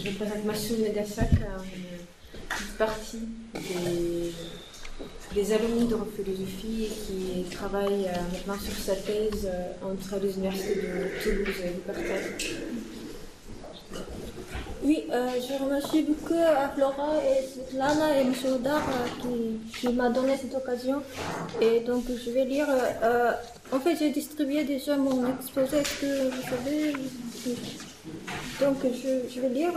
Je présente Massoud Medassak, une partie des alumni de philosophie qui travaille maintenant sur sa thèse entre les universités de Toulouse et Wuppertal. Oui, je remercie beaucoup à Flora et Svetlana et M. Odar qui m'a donné cette occasion. Et donc je vais lire. En fait, j'ai distribué déjà mon exposé. Est-ce que vous savez? Donc je vais lire.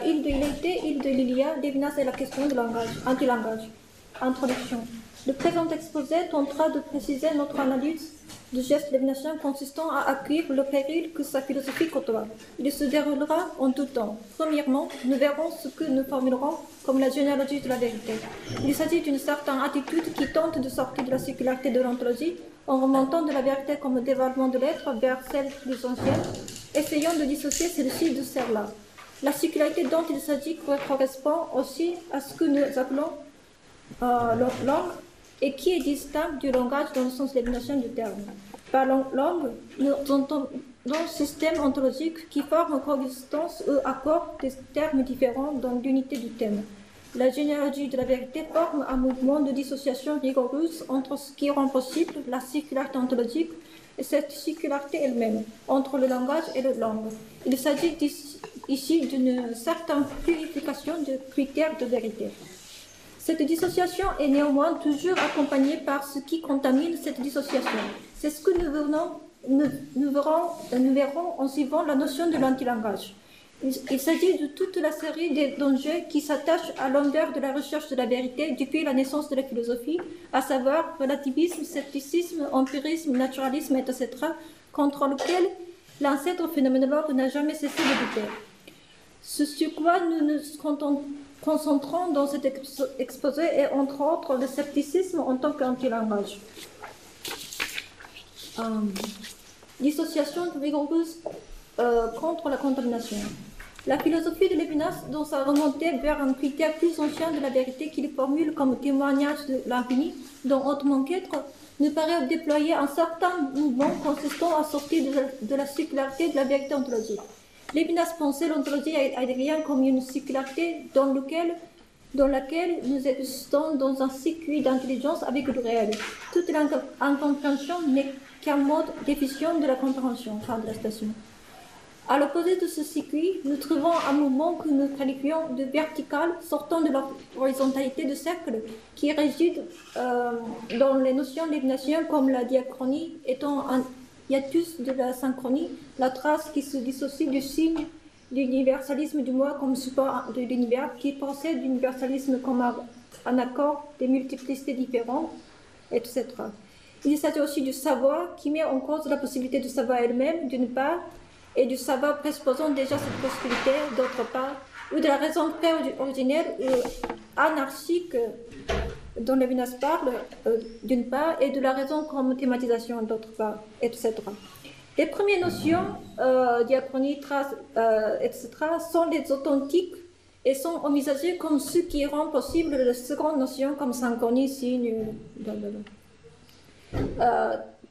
Île de Iléité, île de Lilia, Lévinas et la question du langage, anti-langage. Introduction. Le présent exposé tentera de préciser notre analyse du geste lévinasien consistant à accueillir le péril que sa philosophie côtoie. Il se déroulera en tout temps. Premièrement, nous verrons ce que nous formulerons comme la généalogie de la vérité. Il s'agit d'une certaine attitude qui tente de sortir de la sécularité de l'ontologie en remontant de la vérité comme dévoilement de l'être vers celle l'essentiel, essayant de dissocier celle-ci de celle-là. La sécularité dont il s'agit correspond aussi à ce que nous appelons langue et qui est distinct du langage dans le sens lévinasien du terme. Par langue, nous entendons système ontologique qui forme coexistence ou accord des termes différents dans l'unité du thème. La généalogie de la vérité forme un mouvement de dissociation rigoureuse entre ce qui rend possible la sécularité ontologique et cette sécularité elle-même, entre le langage et la langue. Il s'agit ici d'une certaine purification des critères de vérité. Cette dissociation est néanmoins toujours accompagnée par ce qui contamine cette dissociation. C'est ce que nous verrons en suivant la notion de l'antilangage. Il s'agit de toute la série des dangers qui s'attachent à l'envers de la recherche de la vérité depuis la naissance de la philosophie, à savoir relativisme, scepticisme, empirisme, naturalisme, etc., contre lequel l'ancêtre phénoménologue n'a jamais cessé de douter. Ce sur quoi nous nous concentrons dans cet exposé est entre autres le scepticisme en tant qu'antilangage. Dissociation rigoureuse contre la contamination. La philosophie de Lévinas, dans sa remontée vers un critère plus ancien de la vérité qu'il formule comme témoignage de l'infini, dont hautement qu'être, nous paraît déployer un certain mouvement consistant à sortir de la sécularité de la vérité ontologique. Lévinas pensait l'ontologie heideggerienne comme une sécularité dans laquelle nous existons dans un circuit d'intelligence avec le réel. Toute l'incompréhension n'est qu'un mode d'efficient de la compréhension. Fin de la citation. À l'opposé de ce circuit, nous trouvons un mouvement que nous qualifions de vertical, sortant de l'horizontalité de cercle, qui réside dans les notions lévinasiennes comme la diachronie étant un hiatus de la synchronie, la trace qui se dissocie du signe de l'universalisme du moi comme support de l'univers, qui possède l'universalisme comme un accord des multiplicités différentes, etc. Il s'agit aussi du savoir qui met en cause la possibilité du savoir elle-même, d'une part, et du savoir présupposant déjà cette possibilité, d'autre part, ou de la raison pré-originelle ou anarchique dont Lévinas parle, d'une part, et de la raison comme thématisation, d'autre part, etc. Les premières notions, diachronie, trace, etc., sont les authentiques et sont envisagées comme ce qui rend possible les secondes notions comme synchronie, signe,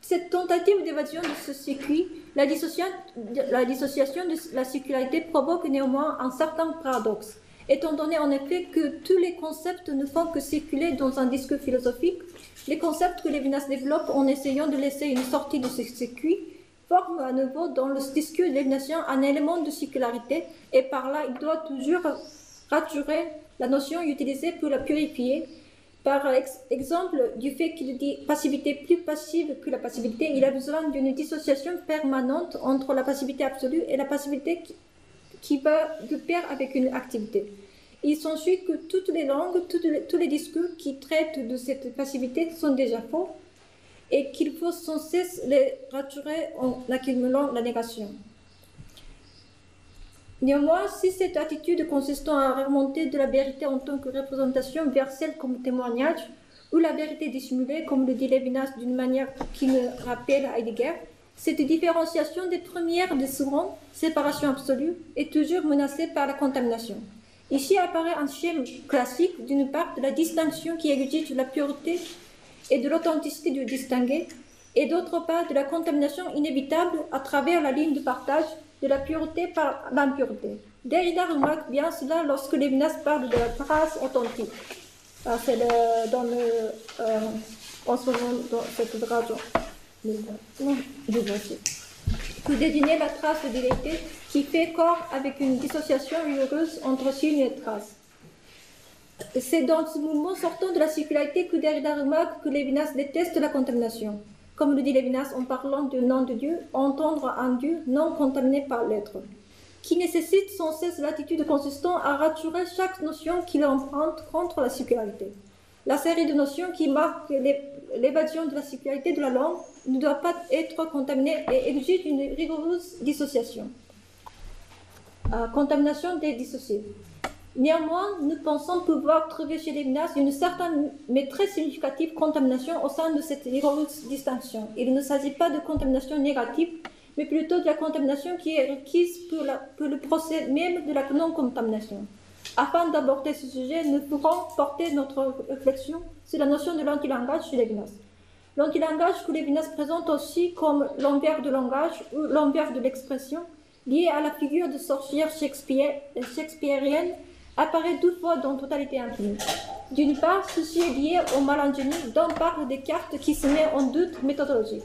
cette tentative d'évasion de ce circuit, la dissociation de la sécularité provoque néanmoins un certain paradoxe, étant donné en effet que tous les concepts ne font que circuler dans un discours philosophique. Les concepts que Lévinas développe en essayant de laisser une sortie de ce circuit forment à nouveau dans le discours lévinasien un élément de sécularité et par là il doit toujours raturer la notion utilisée pour la purifier. Par exemple, du fait qu'il dit passivité plus passive que la passivité, il a besoin d'une dissociation permanente entre la passivité absolue et la passivité qui va de pair avec une activité. Il s'ensuit que toutes les langues, tous les discours qui traitent de cette passivité sont déjà faux et qu'il faut sans cesse les raturer en accumulant la négation. Néanmoins, si cette attitude consistant à remonter de la vérité en tant que représentation vers celle comme témoignage, ou la vérité dissimulée, comme le dit Lévinas d'une manière qui me rappelle Heidegger, cette différenciation des premières des secondes, séparation absolue, est toujours menacée par la contamination. Ici apparaît un schéma classique, d'une part, de la distinction qui exige de la pureté et de l'authenticité du distingué, et d'autre part, de la contamination inévitable à travers la ligne de partage, de la pureté par l'impureté. Derrida remarque bien cela lorsque Lévinas parle de la trace authentique. C'est en ce moment dans cette raison. Pour désigner la trace de vérité qui fait corps avec une dissociation rigoureuse entre signe et trace. C'est dans ce mouvement sortant de la circularité que Derrida remarque que Lévinas déteste la contamination. Comme le dit Lévinas en parlant du nom de Dieu, entendre un Dieu non contaminé par l'être, qui nécessite sans cesse l'attitude consistant à raturer chaque notion qu'il emprunte contre la circularité. La série de notions qui marque l'évasion de la circularité de la langue ne doit pas être contaminée et exige une rigoureuse dissociation. Contamination des dissociés. Néanmoins, nous pensons pouvoir trouver chez Lévinas une certaine mais très significative contamination au sein de cette rigoureuse distinction. Il ne s'agit pas de contamination négative, mais plutôt de la contamination qui est requise pour le procès même de la non-contamination. Afin d'aborder ce sujet, nous pourrons porter notre réflexion sur la notion de l'antilangage chez Lévinas. L'antilangage que Lévinas présente aussi comme l'envers de langage ou l'envers de l'expression, lié à la figure de sorcière shakespearienne, apparaît deux fois dans Totalité infinie. D'une part, ceci est lié au Malangeni, dont parle Descartes qui se met en doute méthodologique.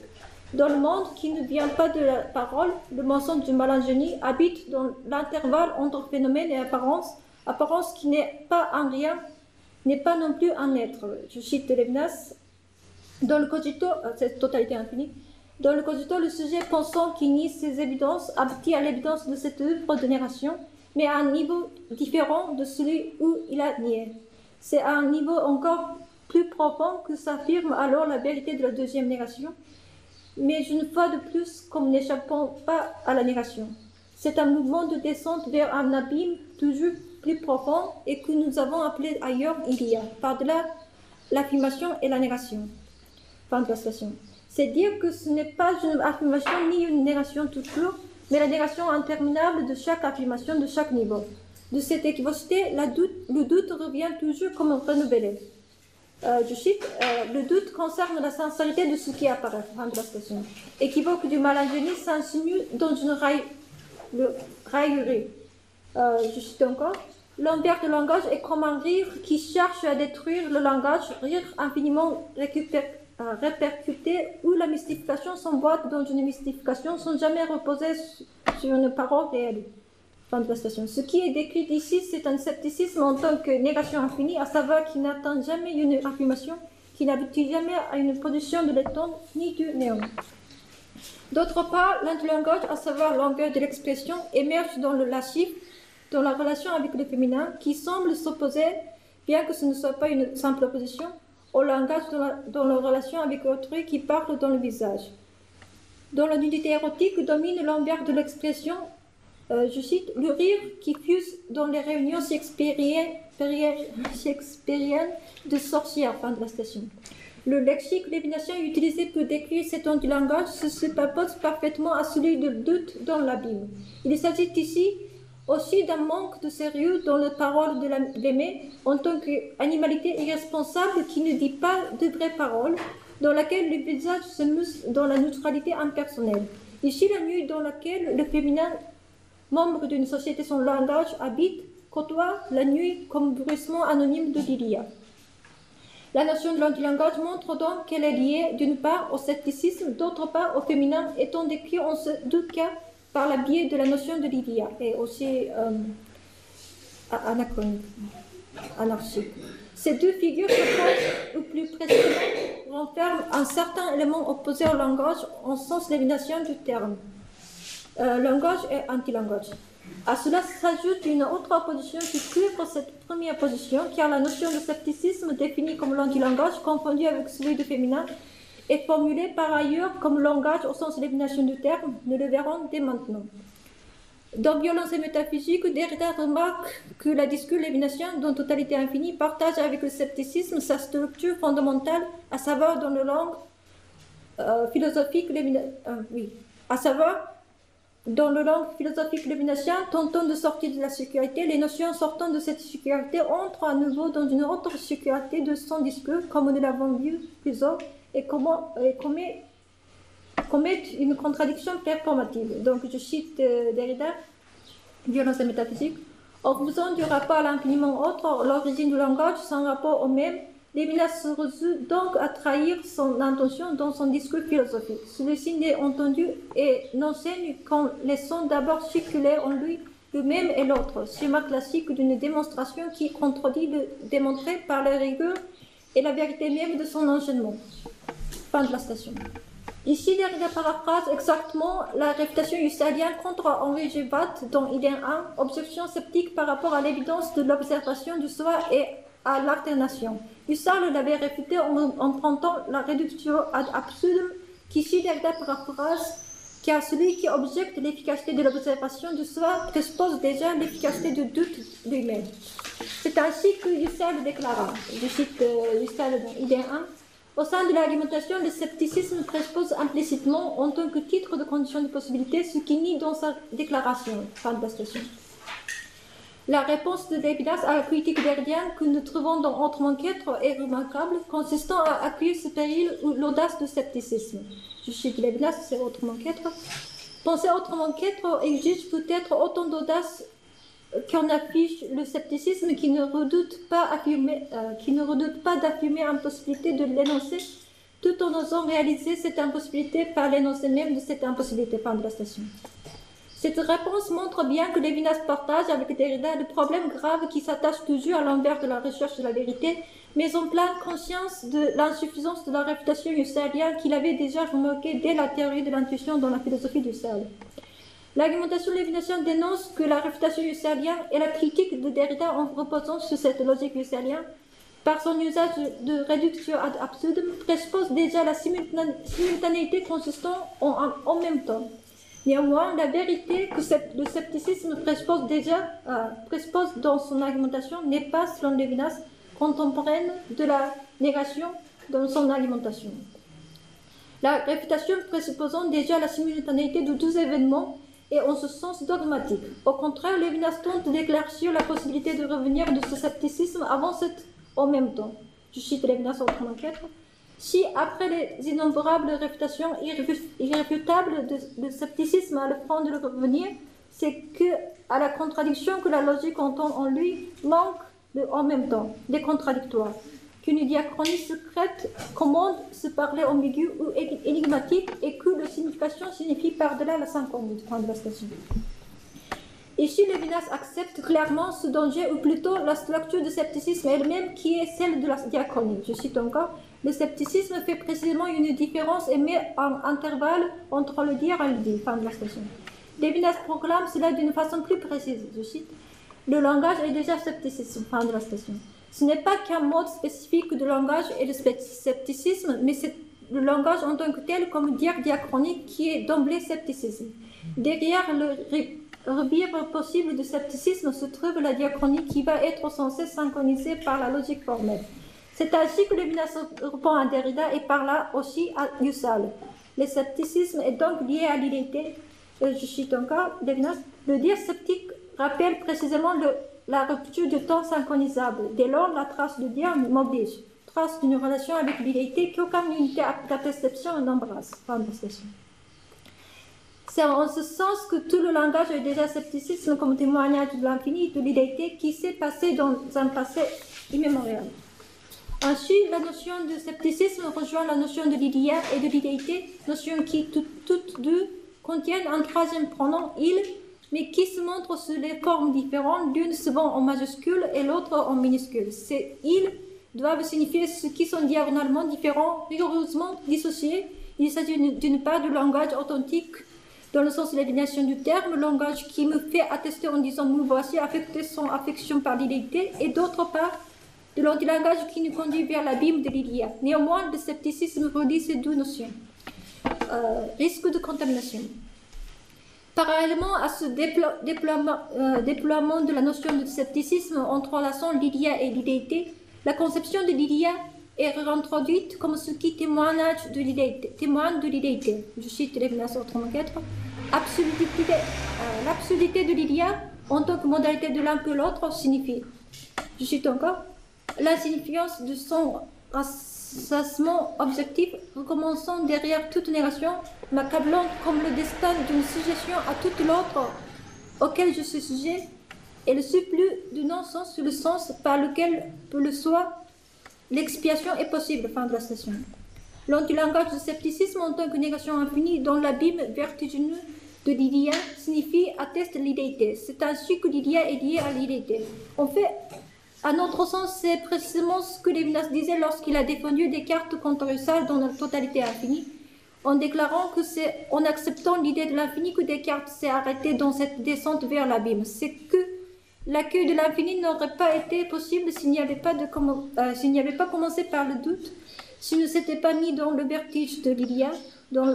Dans le monde qui ne vient pas de la parole, le mensonge du Malangeni habite dans l'intervalle entre phénomène et apparence, apparence qui n'est pas un rien, n'est pas non plus un être. Je cite Lévinas, dans le cogito, c'est Totalité infinie, dans le cogito, le sujet pensant qu'il nie ses évidences aboutit à l'évidence de cette œuvre de narration, mais à un niveau différent de celui où il a nié. C'est à un niveau encore plus profond que s'affirme alors la vérité de la deuxième négation, mais une fois de plus comme n'échappant pas à la négation. C'est un mouvement de descente vers un abîme toujours plus profond et que nous avons appelé ailleurs il y a, par-delà l'affirmation et la négation. Fin de la citation. C'est dire que ce n'est pas une affirmation ni une négation tout court, mais la négation interminable de chaque affirmation de chaque niveau. De cette équivocité, le doute revient toujours comme renouvelé. Je cite, le doute concerne la sincérité de ce qui apparaît. Fin de la citation. Équivoque du Malangeni s'insinue dans une raillerie. Je cite encore, l'envers de langage est comme un rire qui cherche à détruire le langage, rire infiniment répercuté où la mystification s'emboîte dans une mystification sans jamais reposer sur une parole réelle. Fin de la citation. Ce qui est décrit ici, c'est un scepticisme en tant que négation infinie, à savoir qui n'atteint jamais une affirmation, qui n'aboutit jamais à une position de l'éton ni du néant. D'autre part, l'antilangage, à savoir l'envers de l'expression, émerge dans le lascif, dans la relation avec le féminin, qui semble s'opposer, bien que ce ne soit pas une simple opposition, au langage dans la relation avec autrui qui parle dans le visage. Dans la nudité érotique domine l'envers de l'expression, je cite, le rire qui fuse dans les réunions shakespeariennes de sorcières. Fin de la citation. Le lexique lévinasien utilisé pour décrire cet antilangage se superpose parfaitement à celui de doute dans l'abîme. Il s'agit ici aussi d'un manque de sérieux dans la parole de l'aimé en tant qu'animalité irresponsable qui ne dit pas de vraies paroles, dans laquelle le visage se muscle dans la neutralité impersonnelle. Ici, la nuit dans laquelle le féminin, membre d'une société sans langage, habite, côtoie la nuit comme bruissement anonyme de Lilia. La notion de l'antilangage montre donc qu'elle est liée d'une part au scepticisme, d'autre part au féminin, étant décrit en ces deux cas par le biais de la notion de Lilia, et aussi anarchique. Ces deux figures s'opposent, ou plus précisément, renferment un certain élément opposé au langage en sens lévinatien du terme. Langage et antilangage. À cela s'ajoute une autre opposition qui couvre cette première position, car la notion de scepticisme définie comme l'antilangage, confondue avec celui du féminin, est formulée par ailleurs comme langage au sens lévinatien du terme, nous le verrons dès maintenant. Dans Violence et métaphysique, Derrida remarque que la discours lévinatien, dans Totalité infinie, partage avec le scepticisme sa structure fondamentale, à savoir dans la langue philosophique lévinassienne, tentant de sortir de la sécurité, les notions sortant de cette sécurité entrent à nouveau dans une autre sécurité de son discours, comme nous l'avons vu plus haut, et commettent une contradiction performative. Donc, je cite Derrida, violence et métaphysique. En faisant du rapport à l'infiniment autre, l'origine du langage sans rapport au même, Lévinas se résout donc à trahir son intention dans son discours philosophique. Celui-ci n'est entendu et n'enseigne qu'en laissant d'abord circuler en lui le même et l'autre, schéma classique d'une démonstration qui contredit le démontré par la rigueur et la vérité même de son enchaînement. Fin de la citation. Ici, Derrida paraphrase exactement la réfutation husserlienne contre Henri Gevat dans Idée 1, objection sceptique par rapport à l'évidence de l'observation du soi et à l'alternation. Husserl l'avait réfuté en empruntant la réduction ad absurdum qu'ici Derrida paraphrase, car celui qui objecte l'efficacité de l'observation du soi présuppose déjà l'efficacité du doute lui-même. C'est ainsi que Husserl déclara, je cite Husserl dans Idée 1, au sein de l'argumentation, le scepticisme présuppose implicitement en tant que titre de condition de possibilité ce qui nie dans sa déclaration. Fin de la citation. La réponse de Lévinas à la critique derridienne que nous trouvons dans Autrement qu'être est remarquable, consistant à accueillir ce péril ou l'audace du scepticisme. Je cite Lévinas, c'est Autrement qu'être. Penser autrement qu'être exige peut-être autant d'audace qu'en affiche le scepticisme qui ne redoute pas d'affirmer l'impossibilité de l'énoncer, tout en osant réaliser cette impossibilité par l'énoncé même de cette impossibilité. Fin de la citation. Cette réponse montre bien que Lévinas partage avec Derrida le problème grave qui s'attache toujours à l'envers de la recherche de la vérité, mais en pleine conscience de l'insuffisance de la réfutation husserlienne qu'il avait déjà remarqué dès la théorie de l'intuition dans la philosophie d'Husserl. L'argumentation lévinasienne dénonce que la réfutation husserlienne et la critique de Derrida en reposant sur cette logique husserlienne, par son usage de réduction ad absurdum, présuppose déjà la simultanéité consistant en même temps. Néanmoins, la vérité que le scepticisme présuppose dans son argumentation n'est pas, selon Lévinas, contemporaine de la négation dans son argumentation. La réfutation présupposant déjà la simultanéité de deux événements est en ce sens dogmatique. Au contraire, Lévinas tente d'éclaircir la possibilité de revenir de ce scepticisme avant cet en même temps. Je cite Lévinas Autrement qu'être. Si, après les innombrables réfutations irréfutables de scepticisme à le front de le revenir, c'est que, à la contradiction que la logique entend en lui, manque en même temps des contradictoires, qu'une diachronie secrète commande ce parler ambigu ou énigmatique et que la signification signifie par-delà la synchrone. Fin de la citation. Ici, Lévinas accepte clairement ce danger, ou plutôt la structure du scepticisme elle-même qui est celle de la diachronie. Je cite encore, le scepticisme fait précisément une différence et met un intervalle entre le dire et le dit. Fin de la citation. Lévinas proclame cela d'une façon plus précise. Je cite, le langage est déjà scepticisme. Fin de la citation. Ce n'est pas qu'un mode spécifique de langage et le scepticisme, mais c'est le langage en tant que tel comme dire diachronique qui est d'emblée scepticisme. Derrière le rebire possible du scepticisme se trouve la diachronie qui va être censée synchroniser par la logique formelle. C'est ainsi que Lévinas répond à Derrida et par là aussi à Husserl. Le scepticisme est donc lié à l'idée, je cite encore Lévinas, le dire sceptique rappelle précisément la rupture du temps synchronisable. Dès lors, la trace de dire m'oblige, trace d'une relation avec l'idée qu'aucune unité de la perception n'embrasse. Fin de citation. C'est en ce sens que tout le langage est déjà scepticisme comme témoignage de l'infini de l'idée qui s'est passé dans un passé immémorial. Ainsi, la notion de scepticisme rejoint la notion de l'idée et de l'idée, notion qui toutes deux contiennent un troisième pronom il, mais qui se montrent sous les formes différentes, l'une souvent en majuscule et l'autre en minuscule. Ces ils doivent signifier ce qui sont diagonalement différents, rigoureusement dissociés. Il s'agit d'une part du langage authentique, dans le sens de l'élimination du terme, le langage qui me fait attester en disant me voici affecté son affection par l'idée, et d'autre part, de l'antilangage qui nous conduit vers l'abîme de l'idée. Néanmoins, le scepticisme relie ces deux notions. Risque de contamination. Parallèlement à ce déploiement de la notion de scepticisme entrelaçant l'idée et l'idée, la conception de l'idée est réintroduite comme ce qui témoigne de l'idée. Je cite Lévinas Autrement qu'être. L'absurdité de l'idée en tant que modalité de l'un que l'autre signifie, je cite encore, l'insignifiance de son enthousiasmant objectif, recommençant derrière toute négation, m'accablant comme le destin d'une suggestion à toute l'autre auquel je suis sujet, et le surplus du non-sens sur le sens par lequel, peu le soit, l'expiation est possible. Fin de la citation. L'antilangage du scepticisme en tant que négation infinie dont l'abîme vertigineux de l'idéal signifie atteste l'idéité. C'est ainsi que l'idéal est lié à l'idéité. En fait, à notre sens, c'est précisément ce que Lévinas disait lorsqu'il a défendu Descartes contre Husserl dans la totalité infinie, en déclarant que c'est en acceptant l'idée de l'infini que Descartes s'est arrêté dans cette descente vers l'abîme. C'est que l'accueil de l'infini n'aurait pas été possible s'il n'y avait pas commencé par le doute, s'il ne s'était pas mis dans le vertige de l'idéal, dans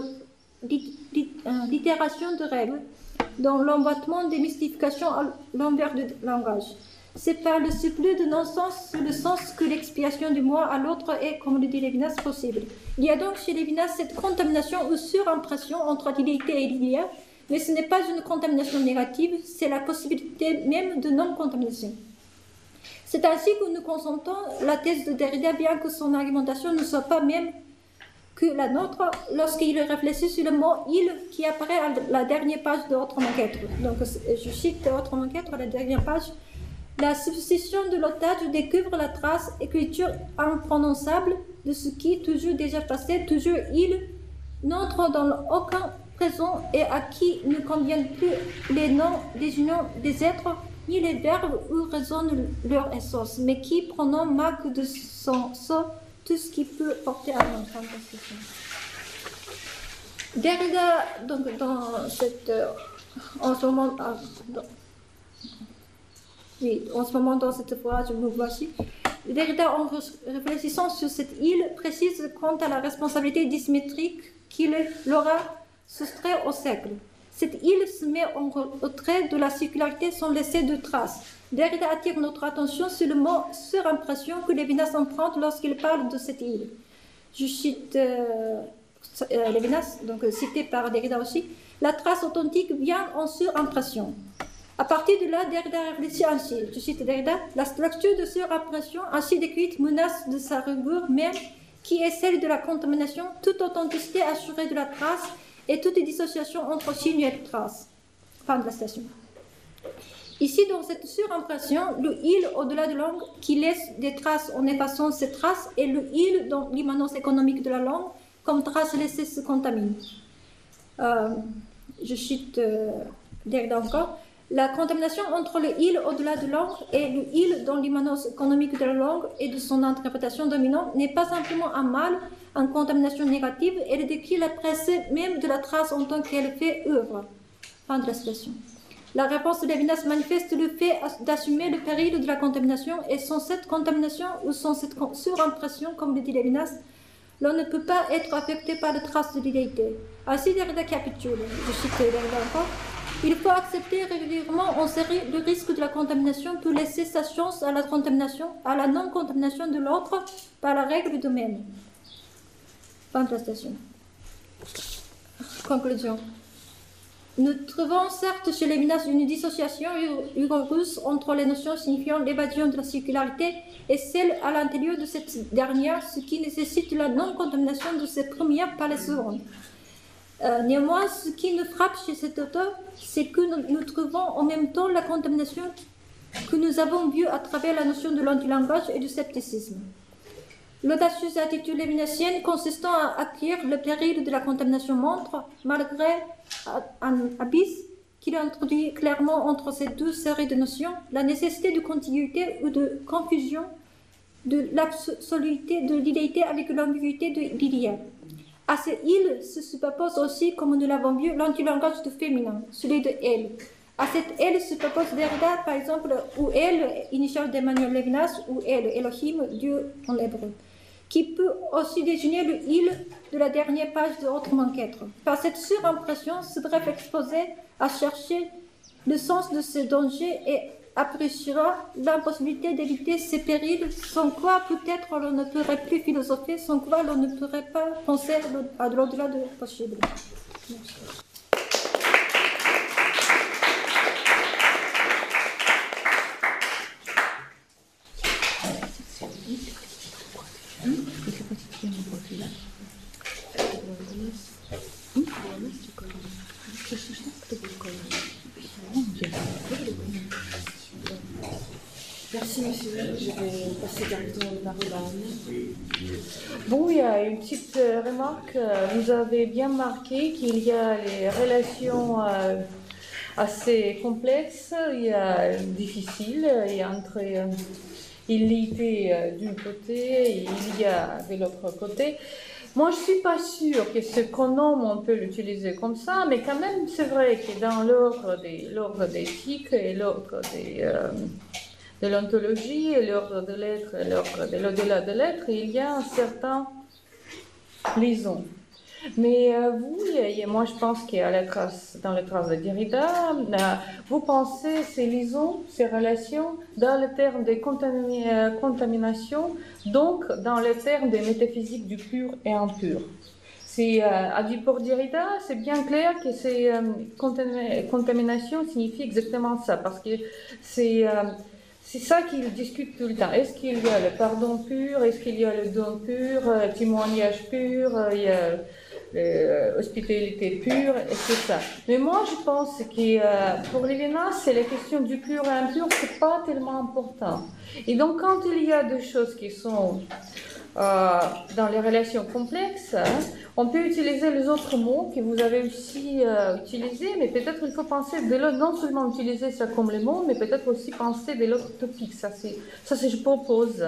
l'itération de règles, dans l'emboîtement des mystifications à l'envers du langage. C'est par le surplus de non-sens sur le sens que l'expiation du moi à l'autre est, comme le dit Lévinas, possible. Il y a donc chez Lévinas cette contamination ou surimpression entre l'idéité et l'idéal, mais ce n'est pas une contamination négative, c'est la possibilité même de non-contamination. C'est ainsi que nous consentons la thèse de Derrida, bien que son argumentation ne soit pas même que la nôtre, lorsqu'il réfléchit sur le mot « il » qui apparaît à la dernière page de Autrement qu'être. Donc, je cite Autrement qu'être, la dernière page. La substitution de l'otage découvre la trace, écriture imprononçable de ce qui, toujours déjà passé, toujours il, n'entre dans aucun présent et à qui ne conviennent plus les noms désignant des êtres, ni les verbes où résonne leur essence, mais qui, prenant marque de son sort, tout ce qui peut porter à l'enfant. Derrida, donc, dans cette, en ce moment, dans cette phrase, me voici. Derrida, en réfléchissant sur cette île, précise quant à la responsabilité dissymétrique qu'il l'aura soustrait au siècle. Cette île se met en retrait de la circularité sans laisser de traces. Derrida attire notre attention sur le mot surimpression que Lévinas emprunte lorsqu'il parle de cette île. Je cite Lévinas, donc cité par Derrida aussi. La trace authentique vient en surimpression. À partir de là, Derrida réfléchit ainsi. Je cite Derrida. La structure de surimpression ainsi décrite menace de sa rigueur même, qui est celle de la contamination, toute authenticité assurée de la trace et toute dissociation entre signe et trace. Fin de la citation. Ici, dans cette surimpression, le il au-delà de langue qui laisse des traces en effaçant ces traces et le il dans l'immanence économique de la langue comme trace laissée se contamine. Je cite Derrida encore. La contamination entre le il au-delà de langue et le il dans l'immanence économique de la langue et de son interprétation dominante n'est pas simplement un mal, une contamination négative, elle décrit la presse même de la trace en tant qu'elle fait œuvre. Fin de la citation. La réponse de Lévinas manifeste le fait d'assumer le péril de la contamination et sans cette contamination ou sans cette surimpression, comme le dit Lévinas, l'on ne peut pas être affecté par les traces de l'idéité. Ainsi, Derrida capitule. Je cite Derrida encore. Il faut accepter régulièrement en série le risque de la contamination pour laisser sa chance à la contamination, à la non-contamination de l'autre par la règle du même. Fin de la citation. Conclusion. Nous trouvons certes chez Lévinas une dissociation rigoureuse entre les notions signifiant l'évasion de la circularité et celle à l'intérieur de cette dernière, ce qui nécessite la non-contamination de ces premières par les secondes. Néanmoins, ce qui nous frappe chez cet auteur, c'est que nous trouvons en même temps la contamination que nous avons vue à travers la notion de l'antilangage et du scepticisme. L'audacieuse attitude lévinasienne consistant à acquérir le péril de la contamination montre, malgré un abysse qu'il introduit clairement entre ces deux séries de notions, la nécessité de contiguïté ou de confusion de l'absoluité de l'idéité avec l'ambiguïté de l'idéal. À ce il se superpose aussi, comme nous l'avons vu, l'antilangage du féminin, celui de elle. À cette elle se superpose Derrida, par exemple, ou elle, initiale d'Emmanuel Lévinas, ou elle, Elohim, Dieu en hébreu, qui peut aussi désigner le il de la dernière page de Autrement qu'être. Par cette surimpression, ce bref exposé à chercher le sens de ce danger et appréciera l'impossibilité d'éviter ces périls, sans quoi peut-être l'on ne pourrait plus philosopher, sans quoi l'on ne pourrait pas penser à l'au-delà de possible. Merci. Merci, monsieur. Je vais passer directement la parole à Anne. Bon, il y a une petite remarque. Vous avez bien marqué qu'il y a les relations assez complexes, il y a difficiles, il y a entre illité d'un côté et il y a de l'autre côté. Moi, je ne suis pas sûre que ce pronom, on peut l'utiliser comme ça, mais quand même, c'est vrai que dans l'ordre d'éthique et l'ordre de l'ontologie et l'ordre de l'être et l'ordre de l'au-delà de l'être, il y a un certain liaison. Mais vous, et moi je pense qu'à dans les traces de Derrida, vous pensez ces liaisons, ces relations dans le terme de contamination, donc dans le terme de métaphysique du pur et impur. Pour Derrida, c'est bien clair que contamination signifie exactement ça, parce que c'est ça qu'il discute tout le temps. Est-ce qu'il y a le pardon pur? Est-ce qu'il y a le don pur? Témoignage pur? Il y a hospitalité pure, et c'est ça. Mais moi, je pense que pour Lévinas, c'est la question du pur et impur, c'est pas tellement important. Et donc, quand il y a des choses qui sont dans les relations complexes, on peut utiliser les autres mots que vous avez aussi utilisés, mais peut-être il faut penser non seulement utiliser ça comme les mots, mais peut-être aussi penser de l'autre topic. Ça, je propose.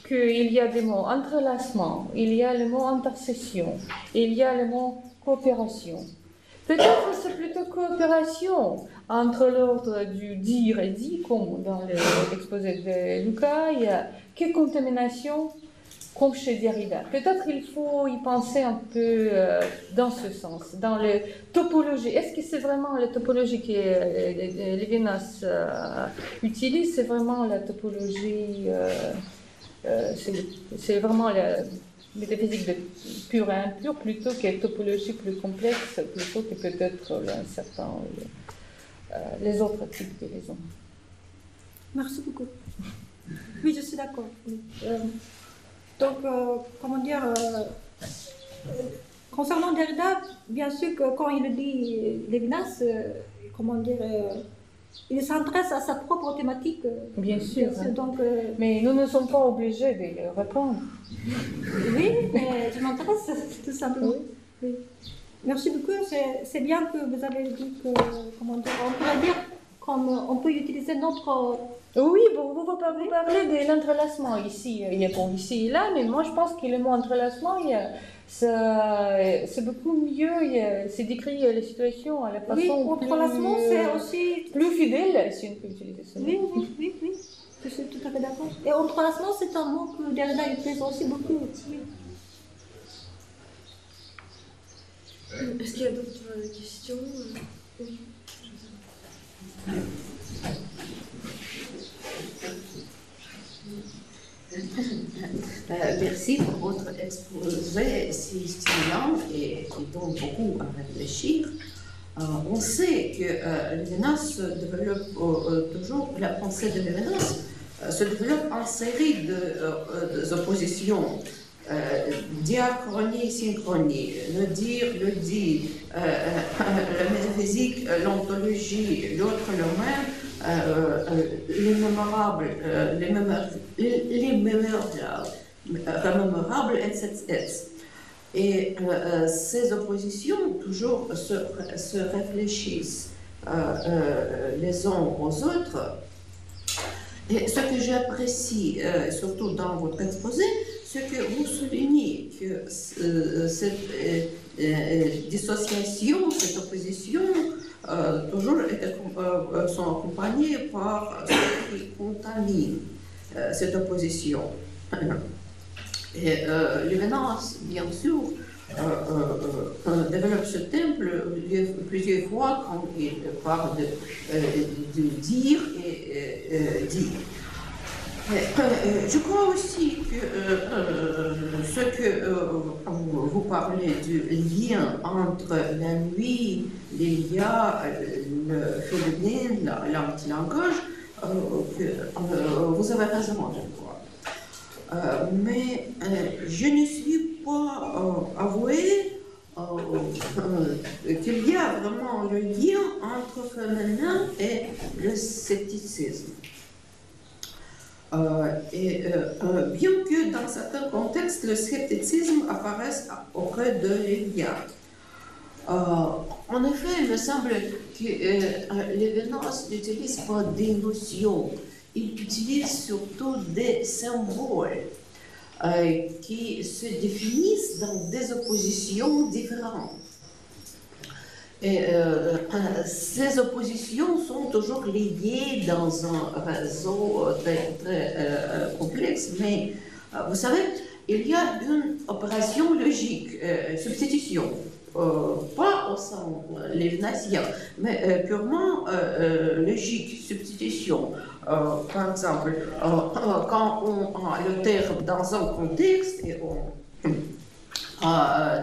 Qu'il y a des mots entrelacement, il y a le mot intercession, il y a le mot coopération. Peut-être c'est plutôt coopération entre l'ordre du dire et dit, comme dans l'exposé de Lucas, il y a que contamination comme chez Derrida. Peut-être il faut y penser un peu dans ce sens, dans la topologie. Est-ce que c'est vraiment la topologie que Lévinas utilise? C'est vraiment la topologie... c'est vraiment la métaphysique de pur et impur plutôt que topologie plus complexe, plutôt que peut-être les autres types de raisons. Merci beaucoup. Oui, je suis d'accord. Donc, comment dire, concernant Derrida, bien sûr que quand il dit Lévinas, comment dire, il s'intéresse à sa propre thématique. Bien sûr. Donc, mais nous ne sommes pas obligés de répondre. Oui, mais je m'intéresse tout simplement. Oui. Merci beaucoup. C'est bien que vous avez dit que, comment dire, on pourrait dire comme on peut utiliser notre... Oui, vous parlez de l'entrelacement ici. Il y a bon ici et là, mais moi je pense que le mot entrelacement, c'est beaucoup mieux, c'est décrit la situation à la façon entrelacement, c'est aussi... plus fidèle, si on peut utiliser ce mot. Oui. Je suis tout à fait d'accord. Et entrelacement, c'est un mot que Derrida utilise aussi beaucoup. Oui. Est-ce qu'il y a d'autres questions? Oui. Merci pour votre exposé si stimulant et qui donne beaucoup à réfléchir. On sait que Lévinas développe toujours, la pensée de Lévinas se développe en série d'oppositions. Diachronie, synchronie, le dire, le dit, la métaphysique, l'ontologie, l'autre, le même, l'immémorable, remémorable, etc. Et ces oppositions toujours se réfléchissent les uns aux autres. Et ce que j'apprécie surtout dans votre exposé, c'est que vous soulignez que cette dissociation, cette opposition, toujours sont accompagnées par ce qui contamine cette opposition. Et Lévinas, bien sûr, développe ce thème plusieurs fois quand il parle de dire et dire. Je crois aussi que ce que vous parlez du lien entre la nuit, l'Ilia, le féminin, l'anti-langage, vous avez raison, je crois. Mais je ne suis pas avouée qu'il y a vraiment le lien entre féminin et le scepticisme. Bien que dans certains contextes, le scepticisme apparaisse auprès de Lilia. En effet, il me semble que Lévinas n'utilise pas des notions, il utilise surtout des symboles qui se définissent dans des oppositions différentes. Et ces oppositions sont toujours liées dans un réseau très, très complexe, mais vous savez, il y a une opération logique, substitution, pas au sens lévinasien, mais purement logique, substitution. Par exemple, quand on a le terme dans un contexte et on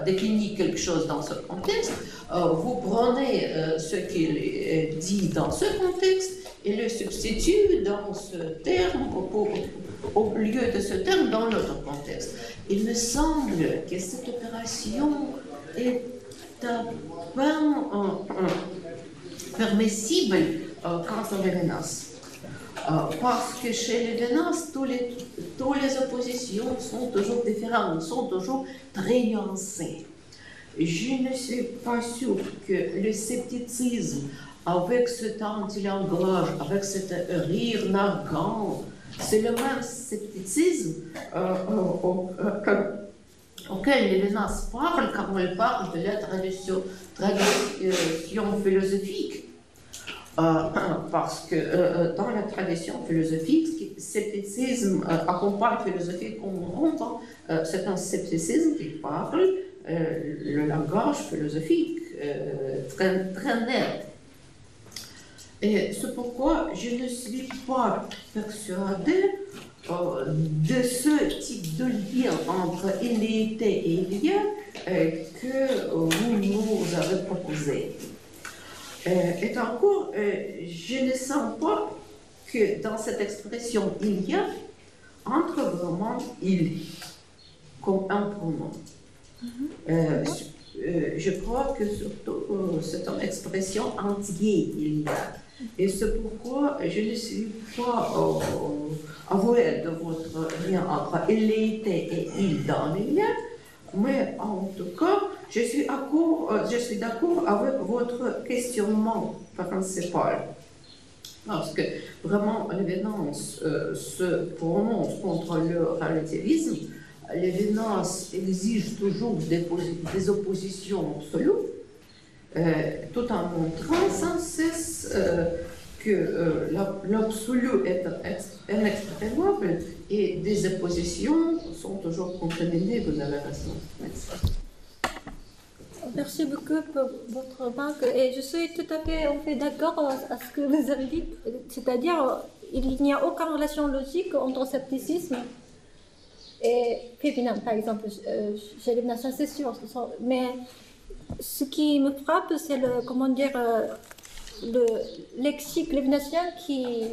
définit quelque chose dans ce contexte, vous prenez ce qu'il est dit dans ce contexte et le substitue dans ce terme au lieu de ce terme dans l'autre contexte. Il me semble que cette opération est à peine permissible quant à Lévinas. Parce que chez Lévinas, toutes les oppositions sont toujours différentes, sont toujours très nuancées. Je ne suis pas sûre que le scepticisme, avec cet anti-langage, avec cet rire narguant, c'est le même scepticisme auquel Lévinas parle quand il parle de la tradition philosophique. Parce que dans la tradition philosophique, le scepticisme accompagne la philosophie qu'on entend, c'est un scepticisme qui parle le langage philosophique très, très net. Et c'est pourquoi je ne suis pas persuadée de ce type de lien entre illéité et lien que vous nous avez proposé. Et encore, je ne sens pas que dans cette expression il y a entre vraiment il comme un pronom. Je crois que surtout c'est une expression entière il y a. Et c'est pourquoi je ne suis pas avouée de votre lien entre illéité et il dans il y a. Mais en tout cas, je suis d'accord avec votre questionnement principal. Parce que vraiment, Lévinas se prononce contre le relativisme. Lévinas exige toujours des oppositions absolues, tout en montrant sans cesse que l'absolu est inexprimable et des oppositions sont toujours contaminées. Vous avez raison. Merci. Merci beaucoup pour votre remarque et je suis tout à fait d'accord à ce que vous avez dit, c'est-à-dire il n'y a aucune relation logique entre scepticisme et féminin, par exemple, chez Lévinas, c'est sûr, mais ce qui me frappe, c'est le lexique lévinasien qui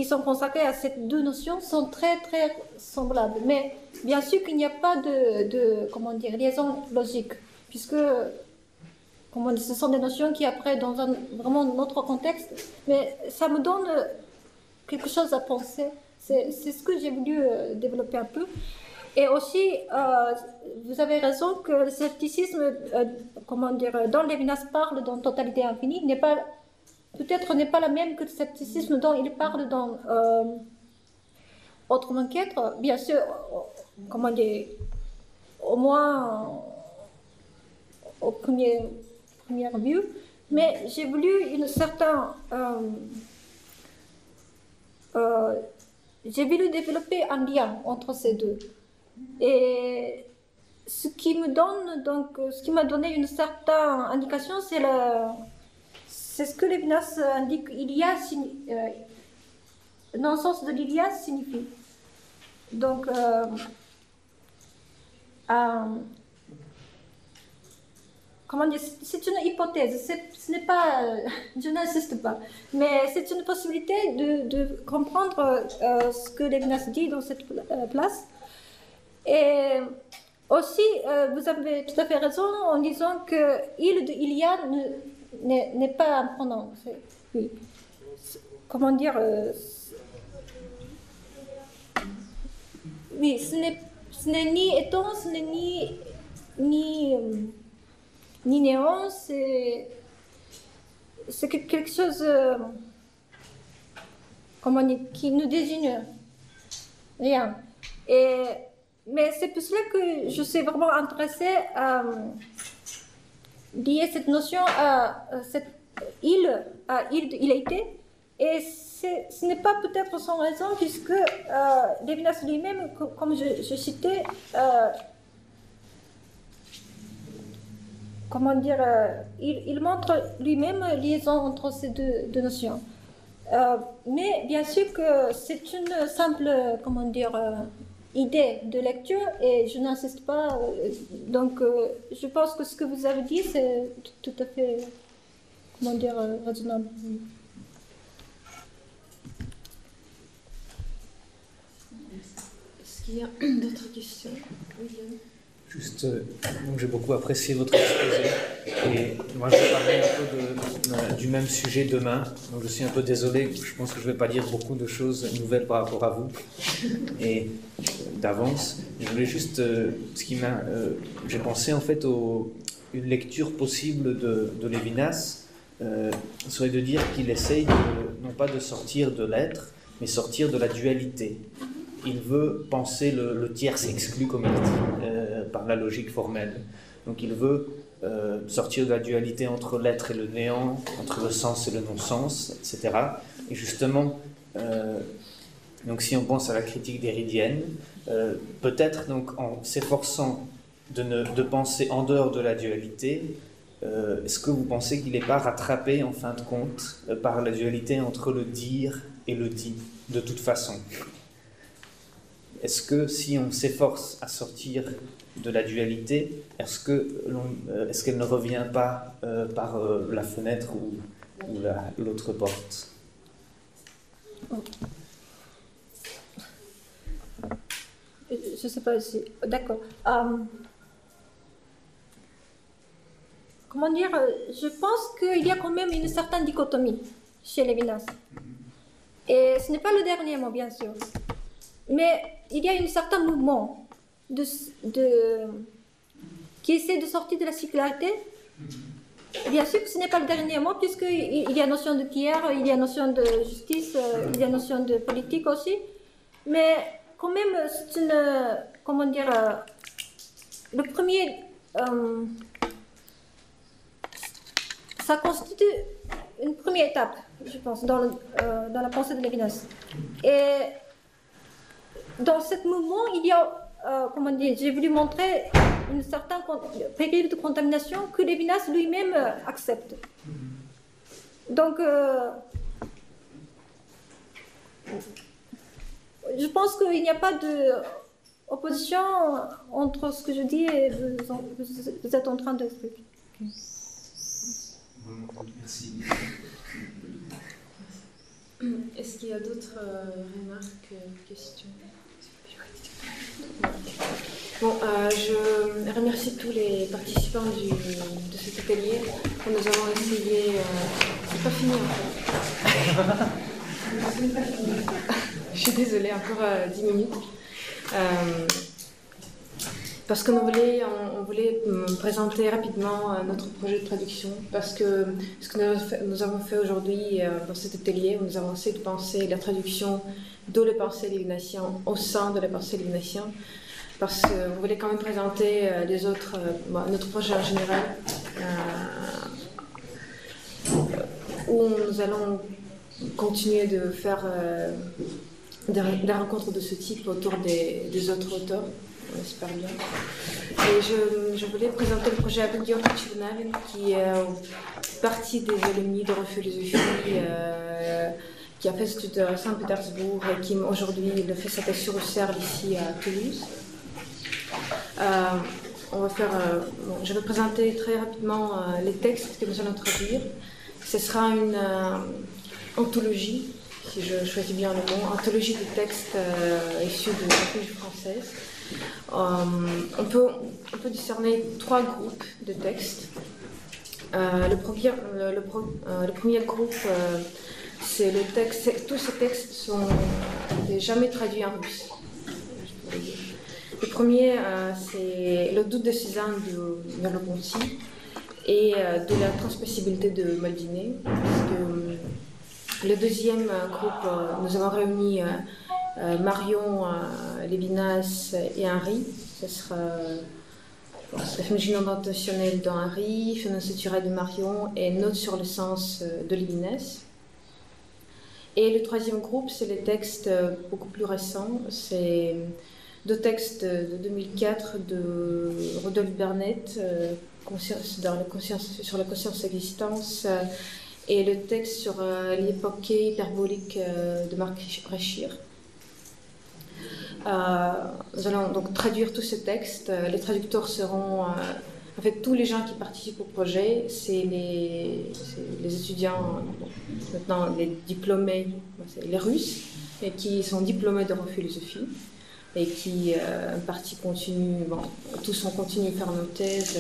sont consacrés à ces deux notions sont très très semblables. Mais bien sûr qu'il n'y a pas de liaison logique, puisque ce sont des notions qui après dans vraiment notre contexte, mais ça me donne quelque chose à penser. C'est ce que j'ai voulu développer un peu. Et aussi, vous avez raison que le scepticisme, dont Lévinas parle dans Totalité infinie, peut-être n'est pas la même que le scepticisme dont il parle dans Autrement qu'être. Bien sûr, au moins au première vue, mais j'ai voulu j'ai voulu développer un lien entre ces deux. Et ce qui m'a donné une certaine indication, c'est ce que Lévinas indique. Il y a, dans le sens de l'il y a, signifie. Donc, c'est une hypothèse, ce n'est pas, je n'insiste pas, mais c'est une possibilité de comprendre ce que Lévinas dit dans cette place. Et aussi, vous avez tout à fait raison en disant que il de Ilia n'est pas un pronom. Oui. Comment dire oui, ce n'est ni étant, ce n'est ni néant, c'est quelque chose comment dire, qui ne désigne rien. Mais c'est pour cela que je suis vraiment intéressée à lier cette notion à cette île, à île de Iléité. Et ce n'est pas peut-être sans raison, puisque Lévinas lui-même, comme je citais, comment dire, il montre lui-même la liaison entre ces deux notions. Mais bien sûr que c'est une simple, comment dire, idée de lecture et je n'insiste pas. Donc, je pense que ce que vous avez dit, c'est tout à fait, comment dire, raisonnable. Est-ce qu'il y a d'autres questions? Oui. Juste, donc j'ai beaucoup apprécié votre exposé et moi je vais parler un peu du même sujet demain, donc je suis un peu désolé, je pense que je ne vais pas dire beaucoup de choses nouvelles par rapport à vous et d'avance. Je voulais juste, j'ai pensé en fait une lecture possible de Lévinas, serait de dire qu'il essaye non pas de sortir de l'être, mais sortir de la dualité. Il veut penser le tiers exclu, comme il dit, par la logique formelle. Donc il veut sortir de la dualité entre l'être et le néant, entre le sens et le non-sens, etc. Et justement, donc si on pense à la critique d'Héridienne, peut-être donc en s'efforçant de penser en dehors de la dualité, est-ce que vous pensez qu'il n'est pas rattrapé en fin de compte par la dualité entre le dire et le dit, de toute façon? Est-ce que si on s'efforce à sortir de la dualité, est-ce qu'elle ne revient pas par la fenêtre ou l'autre porte? Je ne sais pas si... D'accord. Comment dire? Je pense qu'il y a quand même une certaine dichotomie chez Lévinas. Et ce n'est pas le dernier mot, bien sûr. Mais il y a un certain mouvement qui essaie de sortir de la circularité. Bien sûr que ce n'est pas le dernier mot, puisqu'il y a notion de tiers, il y a notion de justice, il y a notion de politique aussi. Mais quand même, c'est une... Comment dire... le premier... ça constitue une première étape, je pense, dans la pensée de Lévinas. Et... dans ce mouvement, il y a, comment dire, j'ai voulu montrer une certaine période de contamination que Lévinas lui-même accepte. Donc, je pense qu'il n'y a pas d'opposition entre ce que je dis et vous êtes en train d'expliquer. Merci. Est-ce qu'il y a d'autres remarques, questions? Bon, je remercie tous les participants de cet atelier. Nous avons essayé... c'est pas fini encore. Je suis désolée, encore 10 minutes. Parce que on voulait présenter rapidement notre projet de traduction. Parce que ce que nous avons fait aujourd'hui dans cet atelier, nous avons essayé de penser la traduction de la pensée lévinassienne au sein de la pensée lévinassienne. Parce qu'on voulait quand même présenter les autres, notre projet en général, où nous allons continuer de faire des rencontres de ce type autour des autres auteurs, on espère bien. Et je voulais présenter le projet Avenir National, qui est partie des alumni de philosophie, qui a fait ses études à Saint-Pétersbourg et qui aujourd'hui fait sa thèse sur Husserl ici à Toulouse. Je vais présenter très rapidement les textes que nous allons traduire. Ce sera une anthologie, si je choisis bien le mot, anthologie de textes issus de la langue française. On peut discerner 3 groupes de textes. Le premier groupe, c'est le texte. Tous ces textes sont jamais traduits en russe. Le premier, c'est Le doute de Cézanne de Merleau-Ponty et de la transmissibilité de Maldinet. Le deuxième groupe, nous avons réuni Marion, Lévinas et Henri. Ce sera la féminine intentionnelle d'Henri, Finance naturelle de Marion et Note sur le sens de Lévinas. Et le troisième groupe, c'est les textes beaucoup plus récents. C'est 2 textes de 2004 de Rodolphe Bernett, sur la conscience existence, et le texte sur l'époque hyperbolique de Marc Rachir. Nous allons donc traduire tous ces textes. Les traducteurs seront, en fait, tous les gens qui participent au projet, c'est les étudiants, maintenant les diplômés, c'est les Russes, et qui sont diplômés d'europhilosophie et qui, en partie, continuent, tous ont continué à faire nos thèses,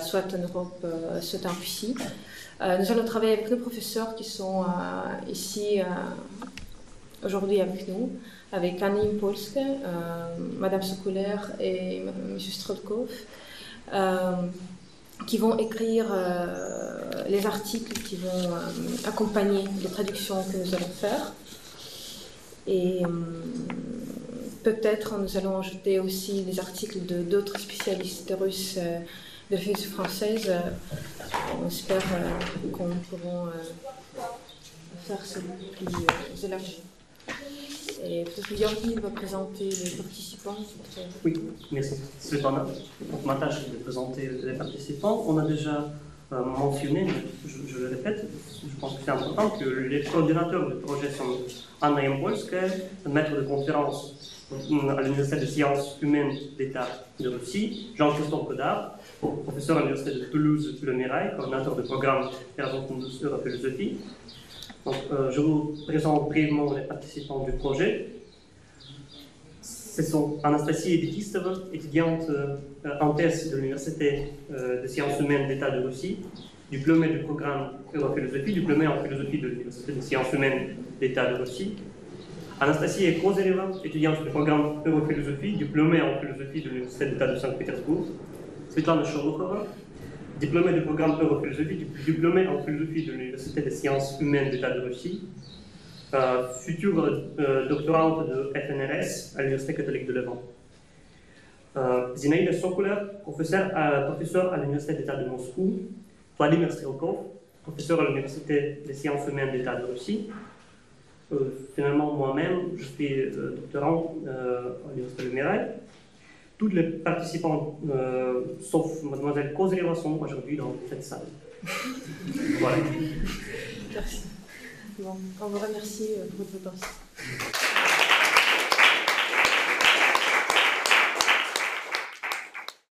soit en Europe, soit en Russie. Nous allons travailler avec nos professeurs qui sont ici aujourd'hui avec nous, avec Anna Impolska, Madame Sokoler et M. Strelkov, qui vont écrire les articles qui vont accompagner les traductions que nous allons faire. Et peut-être nous allons ajouter aussi des articles d'autres spécialistes russes de la philosophie française. On espère qu'on pourra faire ce plus élargi. Et peut-être Yorgi va présenter les participants. Oui, merci. Svetlana. Donc, ma tâche est de présenter les participants. On a déjà mentionné, mais je le répète, je pense que c'est important, que les coordinateurs du projet sont Anna Impolska, maître de conférence à l'Université de sciences humaines d'État de Russie, Jean-Christophe Godard, professeur à l'Université de Toulouse-Le Mirail, coordinateur du programme Erasmus Europhilosophie. Donc, je vous présente brièvement les participants du projet. Ce sont Anastasie Editistova, étudiante en thèse de l'Université de sciences humaines d'État de Russie, diplômée du programme Europhilosophie, diplômée en philosophie de l'Université de sciences humaines d'État de Russie. Anastasia Kozereva, étudiante du programme Europhilosophie, diplômée en philosophie de l'Université d'État de Saint-Pétersbourg. Svetlana Sholokhova, diplômée du programme Europhilosophie, diplômée en philosophie de l'Université des sciences humaines d'État de Russie, future doctorante de FNRS à l'Université catholique de Levant. Zinaïda Sokoler, professeur à l'Université d'État de Moscou. Vladimir Strelkov, professeur à l'Université des sciences humaines d'État de Russie. Finalement, moi-même, je suis doctorant à l'Université de Mirail. Tous les participants, sauf Mademoiselle Kozereva, sont aujourd'hui dans cette salle. Voilà. Merci. Bon, on vous remercie pour votre présence.